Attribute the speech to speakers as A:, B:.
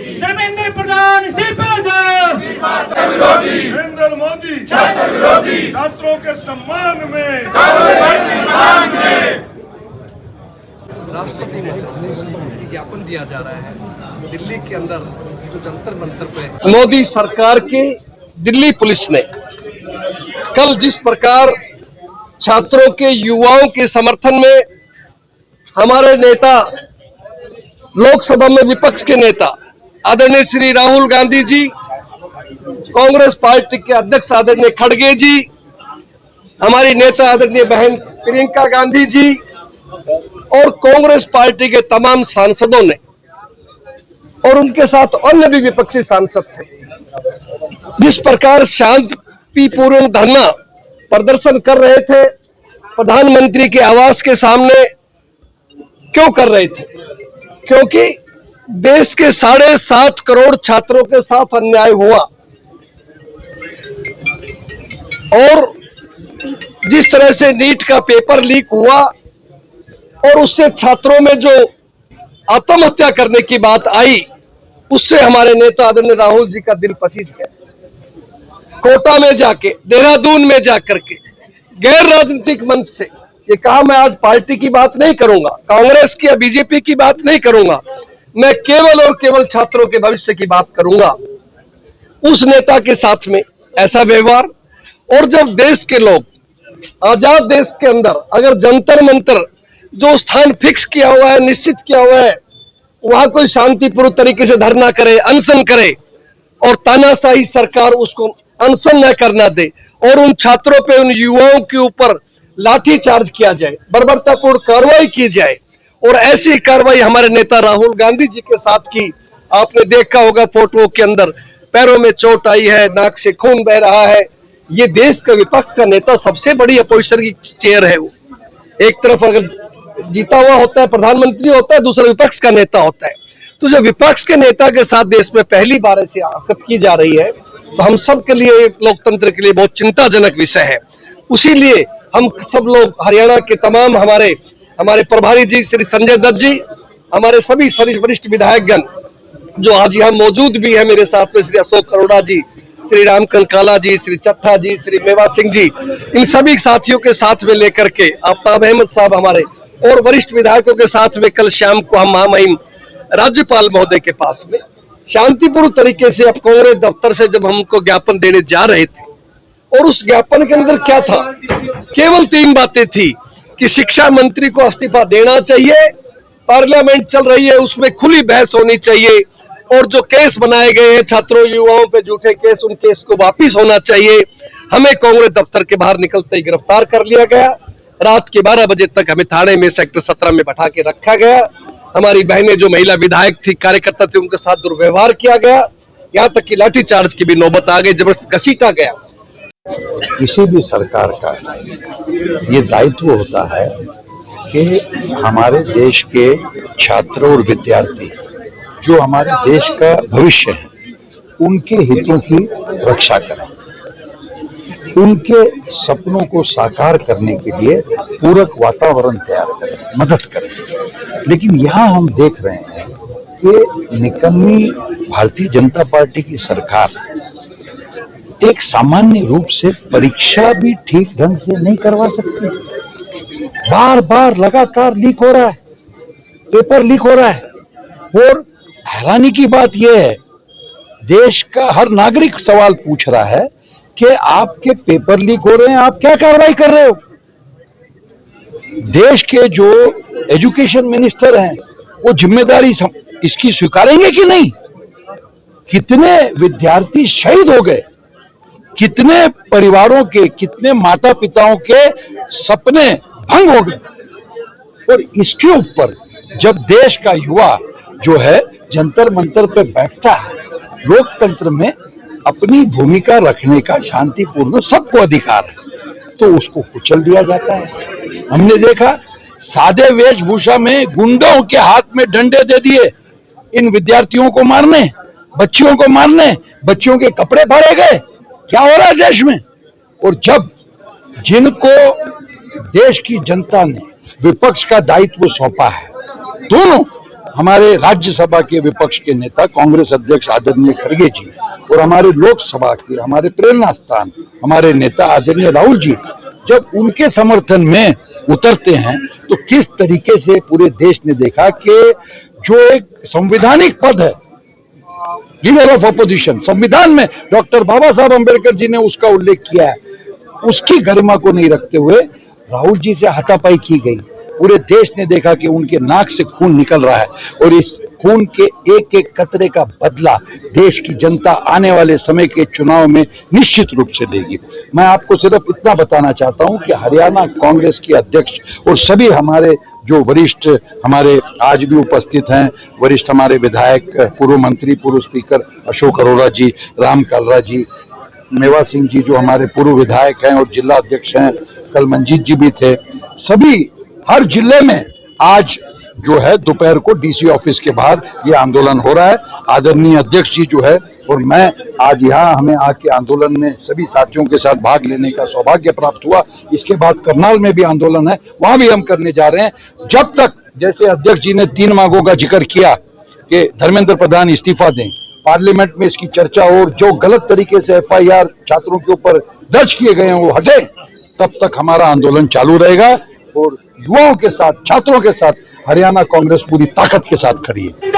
A: धर्मेंद्र प्रधान इस्तीफा दो।
B: नरेंद्र मोदी छात्र विरोधी, छात्रों के सम्मान में
C: राष्ट्रपति को ज्ञापन दिया जा रहा है दिल्ली के अंदर जो जंतर मंतर पे।
D: मोदी सरकार की दिल्ली पुलिस ने कल जिस प्रकार छात्रों के युवाओं के समर्थन में हमारे नेता लोकसभा में विपक्ष के नेता आदरणीय श्री राहुल गांधी जी, कांग्रेस पार्टी के अध्यक्ष आदरणीय खड़गे जी, हमारी नेता आदरणीय बहन प्रियंका गांधी जी और कांग्रेस पार्टी के तमाम सांसदों ने और उनके साथ अन्य भी विपक्षी सांसद थे, जिस प्रकार शांतिपूर्ण धरना प्रदर्शन कर रहे थे प्रधानमंत्री के आवास के सामने। क्यों कर रहे थे? क्योंकि देश के 7.5 करोड़ छात्रों के साथ अन्याय हुआ और जिस तरह से नीट का पेपर लीक हुआ और उससे छात्रों में जो आत्महत्या करने की बात आई, उससे हमारे नेता आदरणीय राहुल जी का दिल पसीज गया। कोटा में जाके, देहरादून में जाकर के गैर राजनीतिक मंच से ये कहा, मैं आज पार्टी की बात नहीं करूंगा, कांग्रेस की या बीजेपी की बात नहीं करूंगा, मैं केवल और केवल छात्रों के भविष्य की बात करूंगा। उस नेता के साथ में ऐसा व्यवहार। और जब देश के लोग, आजाद देश के अंदर अगर जंतर मंतर जो स्थान फिक्स किया हुआ है, निश्चित किया हुआ है, वहां कोई शांतिपूर्ण तरीके से धरना करे, अनशन करे और तानाशाही सरकार उसको अनशन न करना दे और उन छात्रों पे, उन युवाओं के ऊपर लाठी चार्ज किया जाए, बर्बरतापूर्ण कार्रवाई की जाए। और ऐसी कार्रवाई हमारे नेता राहुल गांधी जी के साथ की। आपने देखा होगा फोटो के अंदर पैरों में चोट आई है, नाक से खून बह रहा है। ये देश का विपक्ष का नेता, सबसे बड़ी अपोजिशन की चेयर है वो। एक तरफ अगर जीता हुआ होता है प्रधानमंत्री होता है, दूसरा विपक्ष का नेता होता है। तो जो विपक्ष के नेता के साथ देश में पहली बार ऐसी हरकत की जा रही है, तो हम सब के लिए, लोकतंत्र के लिए बहुत चिंताजनक विषय है। उसीलिए हम सब लोग, हरियाणा के तमाम हमारे प्रभारी जी श्री संजय दत्त जी, हमारे सभी वरिष्ठ विधायकगण जो आज यहाँ मौजूद भी है मेरे साथ में, श्री अशोक अरोड़ा जी, श्री रामकंठ काला जी, श्री चट्ठा जी, श्री मेवा सिंह जी, इन सभी साथियों के साथ में लेकर के आफ्ताब अहमद साहब हमारे और वरिष्ठ विधायकों के साथ में कल शाम को हम महामहिम राज्यपाल महोदय के पास में शांतिपूर्ण तरीके से अब कांग्रेस दफ्तर से जब हमको ज्ञापन देने जा रहे थे, और उस ज्ञापन के अंदर क्या था? केवल 3 बातें थी कि शिक्षा मंत्री को इस्तीफा देना चाहिए, पार्लियामेंट चल रही है उसमें खुली बहस होनी चाहिए, और जो केस बनाए गए हैं छात्रों युवाओं पे झूठे केस, उन केस को वापिस होना चाहिए। हमें कांग्रेस दफ्तर के बाहर निकलते ही गिरफ्तार कर लिया गया। रात के 12 बजे तक हमें थाने में सेक्टर 17 में बैठा के रखा गया। हमारी बहनें जो महिला विधायक थी, कार्यकर्ता थे, उनके साथ दुर्व्यवहार किया गया, यहाँ तक कि लाठीचार्ज की भी नौबत आ गई, जबरदस्त घसीटा गया।
E: किसी भी सरकार का ये दायित्व होता है कि हमारे देश के छात्र और विद्यार्थी जो हमारे देश का भविष्य है, उनके हितों की रक्षा करें, उनके सपनों को साकार करने के लिए पूरक वातावरण तैयार करें, मदद करें। लेकिन यहाँ हम देख रहे हैं कि निकम्मी भारतीय जनता पार्टी की सरकार एक सामान्य रूप से परीक्षा भी ठीक ढंग से नहीं करवा सकती। बार बार लगातार लीक हो रहा है, पेपर लीक हो रहा है। और हैरानी की बात यह है, देश का हर नागरिक सवाल पूछ रहा है कि आपके पेपर लीक हो रहे हैं, आप क्या कार्रवाई कर रहे हो? देश के जो एजुकेशन मिनिस्टर हैं वो जिम्मेदारी इसकी स्वीकारेंगे कि नहीं? कितने विद्यार्थी शहीद हो गए, कितने परिवारों के, कितने माता पिताओं के सपने भंग हो गए। और इसके ऊपर जब देश का युवा जो है जंतर मंतर पे बैठता है, लोकतंत्र में अपनी भूमिका रखने का शांतिपूर्ण सबको अधिकार है, तो उसको कुचल दिया जाता है। हमने देखा सादे वेशभूषा में गुंडों के हाथ में डंडे दे दिए इन विद्यार्थियों को मारने, बच्चियों को मारने, बच्चियों के कपड़े फाड़े गए। क्या हो रहा है देश में? और जब जिनको देश की जनता ने विपक्ष का दायित्व सौंपा है, दोनों हमारे राज्यसभा के विपक्ष के नेता कांग्रेस अध्यक्ष आदरणीय खड़गे जी और हमारे लोकसभा के हमारे प्रेरणा स्थान हमारे नेता आदरणीय राहुल जी जब उनके समर्थन में उतरते हैं तो किस तरीके से पूरे देश ने देखा कि जो एक संवैधानिक पद है लीडर ऑफ अपोजिशन, संविधान में डॉक्टर बाबा साहब अंबेडकर जी ने उसका उल्लेख किया है, उसकी गरिमा को नहीं रखते हुए राहुल जी से हाथापाई की गई। पूरे देश ने देखा कि उनके नाक से खून निकल रहा है और इस खून के एक एक कतरे का बदला देश की जनता आने वाले समय के चुनाव में निश्चित रूप से लेगी। मैं आपको सिर्फ इतना बताना चाहता हूं कि हरियाणा कांग्रेस के अध्यक्ष और सभी हमारे जो वरिष्ठ हमारे आज भी उपस्थित हैं, वरिष्ठ हमारे विधायक, पूर्व मंत्री, पूर्व स्पीकर अशोक अरोड़ा जी, राम कलरा जी, मेवा सिंह जी जो हमारे पूर्व विधायक हैं और जिला अध्यक्ष हैं, कल मंजीत जी भी थे, सभी हर जिले में आज जो है दोपहर को डीसी ऑफिस के बाहर ये आंदोलन हो रहा है। आदरणीय अध्यक्ष जी जो है और मैं आज यहाँ हमें आके आंदोलन में सभी साथियों के साथ भाग लेने का सौभाग्य प्राप्त हुआ। इसके बाद करनाल में भी आंदोलन है, वहां भी हम करने जा रहे हैं। जब तक जैसे अध्यक्ष जी ने 3 मांगों का जिक्र किया कि धर्मेंद्र प्रधान इस्तीफा दें, पार्लियामेंट में इसकी चर्चा और जो गलत तरीके से FIR छात्रों के ऊपर दर्ज किए गए हैं वो हटे, तब तक हमारा आंदोलन चालू रहेगा और युवाओं के साथ, छात्रों के साथ हरियाणा कांग्रेस पूरी ताकत के साथ खड़ी है।